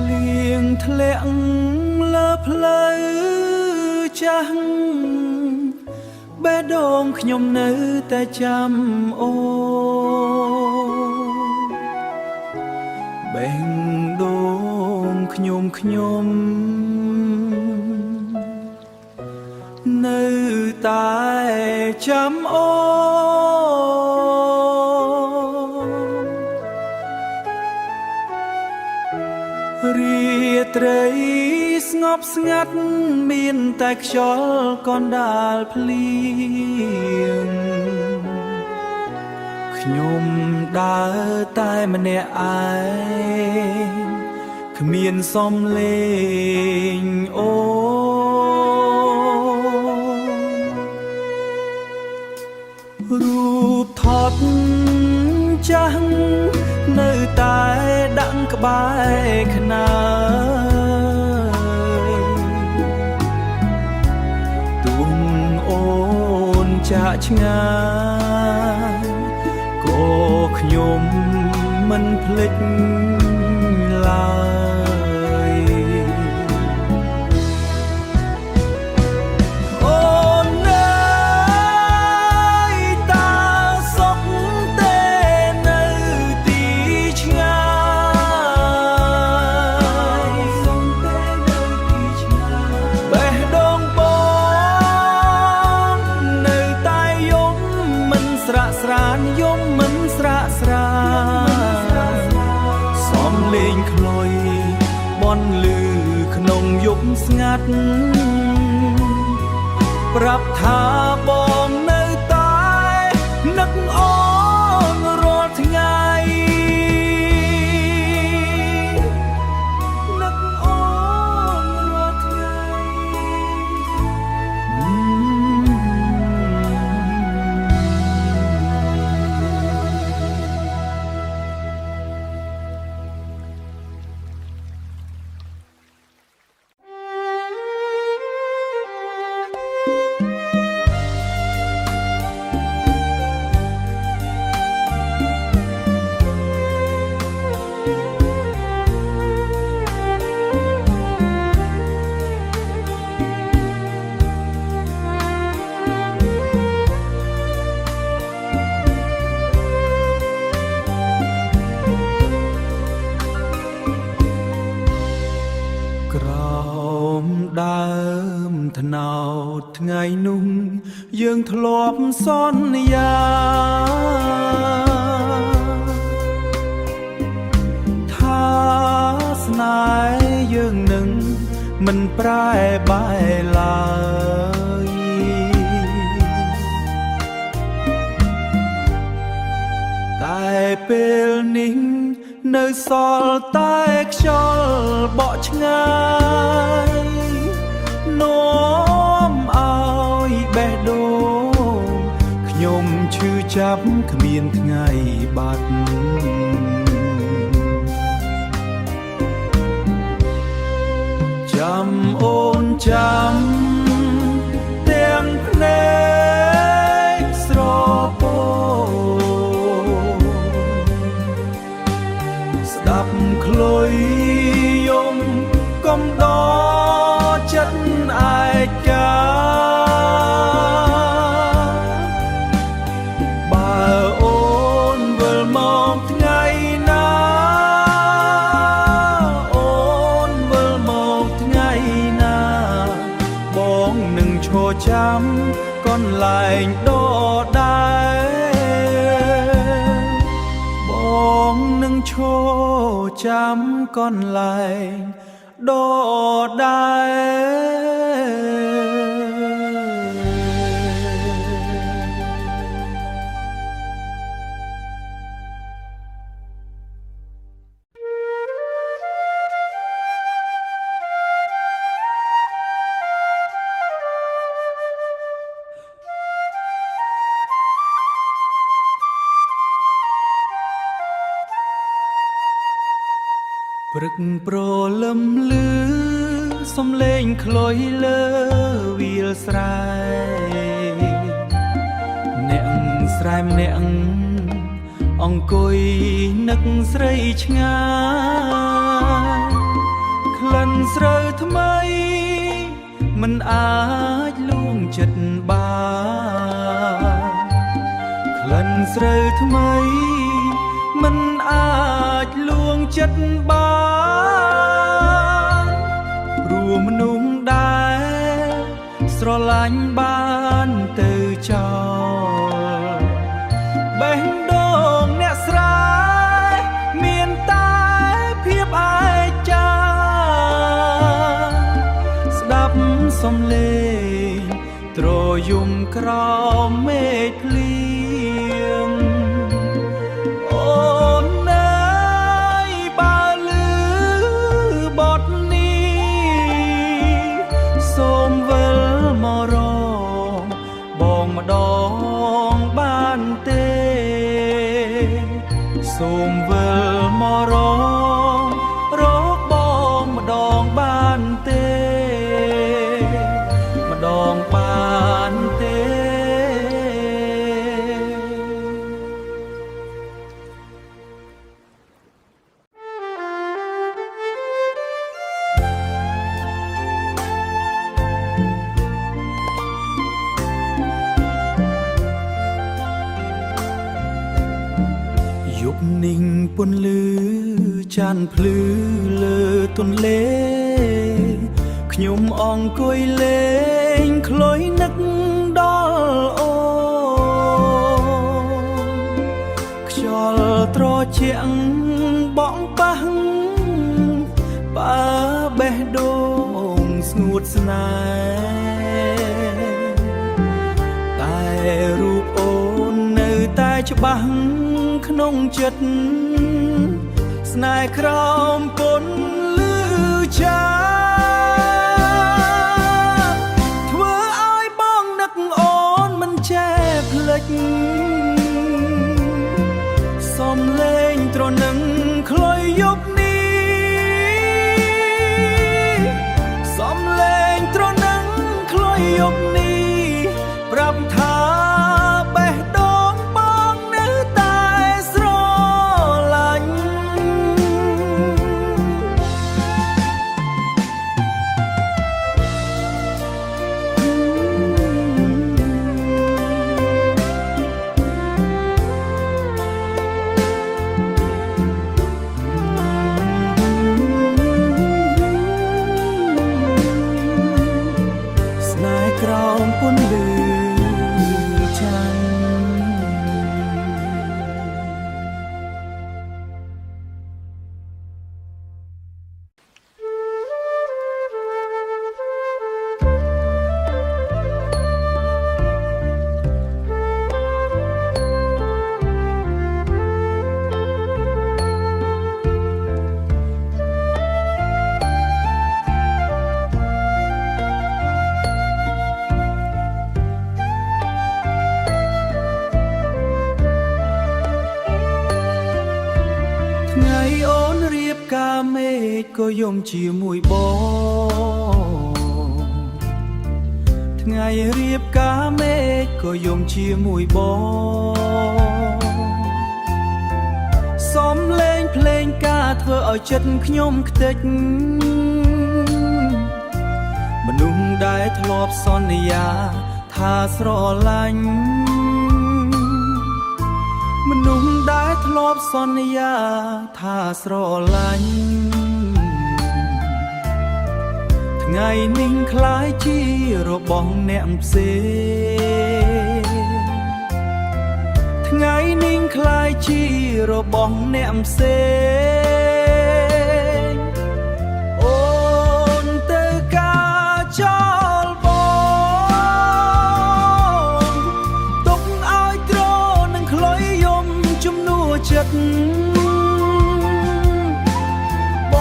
លៀងធ្លាក់លើផ្លូវចាស់បេះដូងខ្ញុំនៅតែចាំអូបេះដូងខ្ញុំនៅតែចាំអូរាត្រីស្ងប់ស្ងាត់មានតែខ្យល់កណ្ដាលភ្លៀងខ្ញុំដើរតែម្នាក់ឯងគ្មានសំឡេងអូរូបថតចាស់នៅតែដាក់ក្បែរខ្នើយទួងអូនចាក់ឆ្ងាយក៏ខ្ញុំមិនភ្លេចឡើយអូននៅតាសុខទេនៅទីឆ្ងាយបេះដូងបងនៅតែយំមិនស្រាក់ស្រានយំមិនស្រាក់ស្រានសំលេងខ្លុយបន់លឺក្នុងយប់ស្ងាត់ប្រាប់ថាបងនៅតែនឹកអូនរាល់ថ្ងៃនឹកអូនរាល់ថ្ងៃក្រោមដើមត្នោតថ្ងៃនោះយើងធ្លាប់សន្យាថាស្នេហ៍យើងនឹងមិនប្រែបែកឡើយតែពេលនេះនៅសល់តែខ្យល់បក់ឆ្ងាយនាំឲ្យបេះដូងខ្ញុំឈឺចាប់គ្មានថ្ងៃបាត់ចាំអូនចាំទាំងភ្នែកស្រពោស្ដាប់ខ្លុយយំកុំដកចិត្តឯកាបើអូនវិលមកថ្ងៃណាអូនវិលមកថ្ងៃណាបងនឹងឈរចាំកន្លែងដដែលបងនឹងឈរចាំកន្លែងដដែលព្រឹកព្រលឹមលឺសំឡេងខ្លុយលើវាលស្រែអ្នកស្រែម្នាក់អង្គុយនឹកស្រីឆ្ងាយ ស្រូវថ្មីមិនអាចលួងចិត្តបានក្លិនស្រូវថ្មីមិនអាចលួងចិត្តបានព្រោះមនុស្សដែលស្រឡាញ់បានទៅចោលបេះដូងអ្នកស្រែមានតែភាពឯចាស្ដាប់សំឡេងត្រយំក្រោមមេឃភ្លៀងអូនអើយបើលឺបទនេះសូមវិលមករកបងម្ដងបានទេសូមវិលមករកបងម្ដងបានទេម្ដងបានទេ យប់นิ่งពន្លឺចានភ្លឺលើទន្លេខ្ញុំអង្គុយលេងខ្លុយនឹកដល់អូនខ្យល់ត្រជាក់បក់ប៉ះបើបេះដូងស្ងួតស្នេហ៍តែរូបអូននៅតែច្បាស់ក្នុងចិត្តស្នេហ៍ក្រោមពន្លឺចាធ្វើឲ្យបងនឹកអូនមិនចេះភ្លេចសំឡេងទ្រនឹងខ្លុយយប់នេះសំឡេងទ្រនឹងខ្លុយយប់នេះប្រាប់ថាបេះដូងបងនៅតែស្រឡាញ់ស្នេហ៍ក្រោមពន្លឺច័ន្ទថ្ងៃអូនរៀបការមេឃក៏យំជាមួយបងថ្ងៃរៀបការមេឃក៏យំជាមួយបងសំឡេងភ្លេងការធ្វើឲ្យចិត្តខ្ញុំខ្ទេចមនុស្សដែលធ្លាប់សន្យាថាស្រឡាញ់មនុស្សដែលធ្លាប់សន្យាថាស្រឡាញ់ថ្ងៃនេះคล้ายជារបស់អ្នកផ្សេងថ្ងៃនេះคล้ายជារបស់អ្នកផ្សេងអូនទៅការចោលបងទុកឲ្យត្រនឹងខ្លុយយំជំនួចិត្តប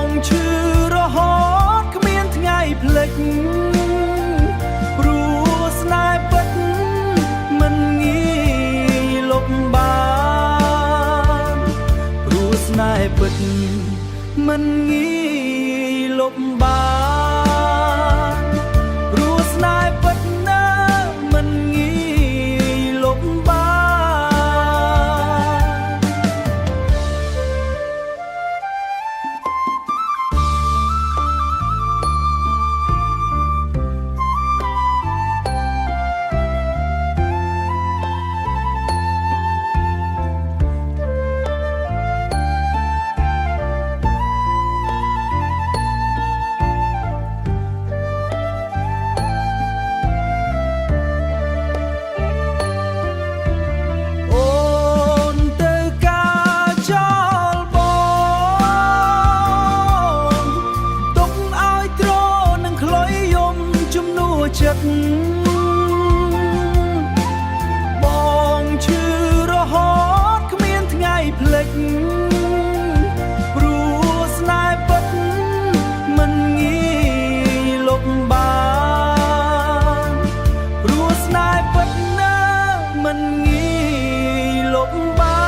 ងឈឺរហូតគ្មានថ្ងៃភ្លេចព្រោះស្នេហ៍ពិតមិនងាយលុបបានព្រោះស្នេហ៍ពិតមិនងាយលុបបានព្រោះស្នេហ៍ពិតណាមិនងាយលុបបាន ទឹកបងឈឺរហូតគ្មានថ្ងៃភ្លេចព្រោះស្នេហ៍ពិតមិនងាយលុបបានព្រោះស្នេហ៍ពិតណាមិនងាយលុបបាន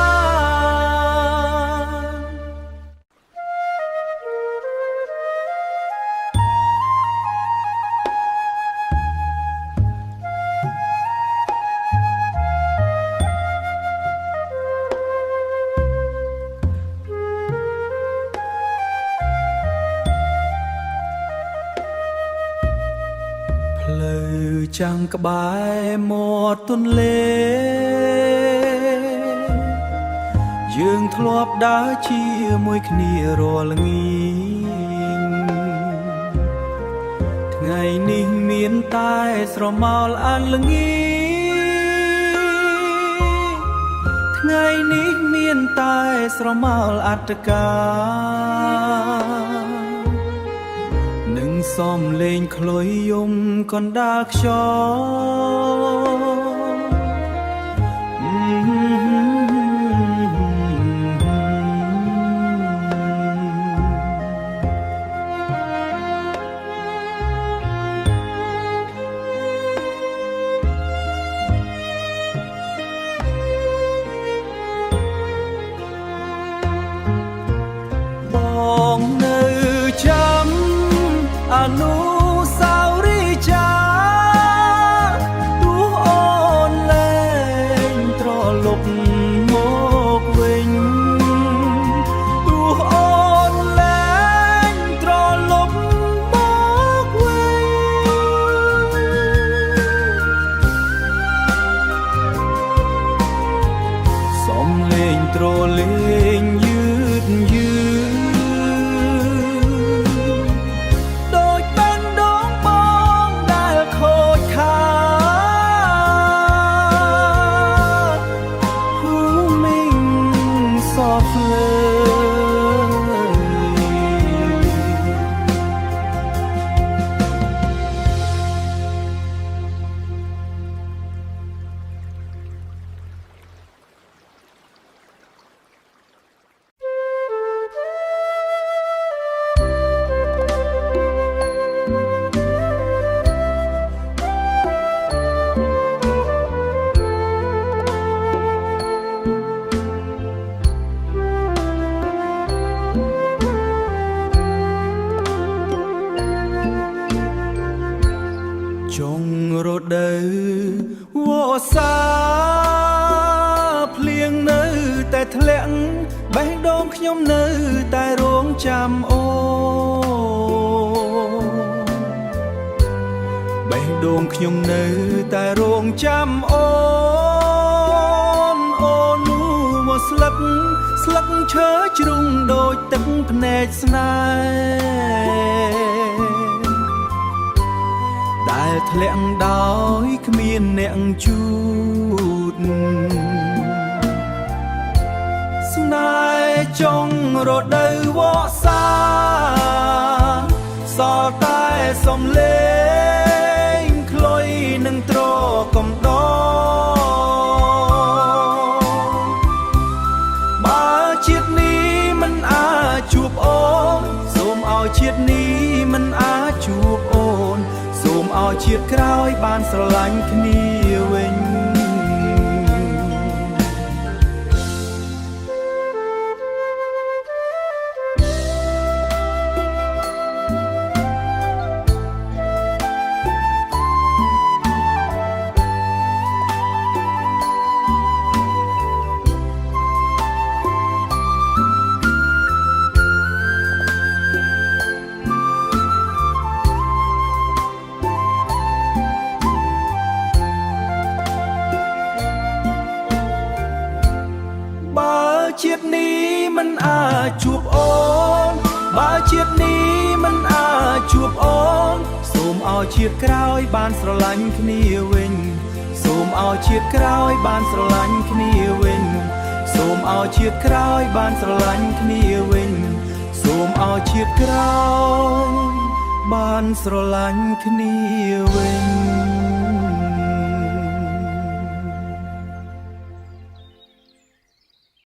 ផ្លូវចាំងក្បែរមាត់ទន្លេយើងធ្លាប់ដើរជាមួយគ្នារាល់ល្ងាចថ្ងៃនេះមានតែស្រមោលអានល្ងាថ្ងៃនេះមានតែស្រមោលអត្តកានឹងសំលេងខ្លុយយំកណ្ដាលខ្យល់បងនៅចាំអនុសាវរីយ៍ចាទោះអូនលែងត្រឡប់មកវិញទោះអូនលែងត្រឡប់មកវិញសំលេងត្រលេងយឺតយឺចុងរដូវវស្សាភ្លៀងនៅតែធ្លាក់បេះដូងខ្ញុំនៅតែរងចាំអូបេះដូងខ្ញុំនៅតែរងចាំអូននោះមកស្លឹកឈើជ្រុងដូចទឹកភ្នែកស្នេហ៍ដែលធ្លាក់ដោយគ្មានអ្នកជូតស្នេហ៍ចុងរដូវវស្សាសល់តែសំលេងខ្លុយនឹងត្រកំដរបើជាតិនេះមិនអាចជួបអូនសូមឲ្យជាតិនេះមិនអាចជួបអូនសូមឲ្យជាតិក្រោយបានស្រឡាញ់គ្នាវិញ ជាតិនេះមិនអាចជួបអូនបើជាតិនេះមិនអាចជួបអូនសូមឲ្យជាតិក្រោយបានស្រឡាញ់គ្នាវិញសូមឲ្យជាតិក្រោយបានស្រឡាញ់គ្នាវិញសូមឲ្យជាតិក្រោយបានស្រឡាញ់គ្នាវិញសូមឲ្យជាតិក្រោយបាន បានស្រឡាញ់គ្នាវិញ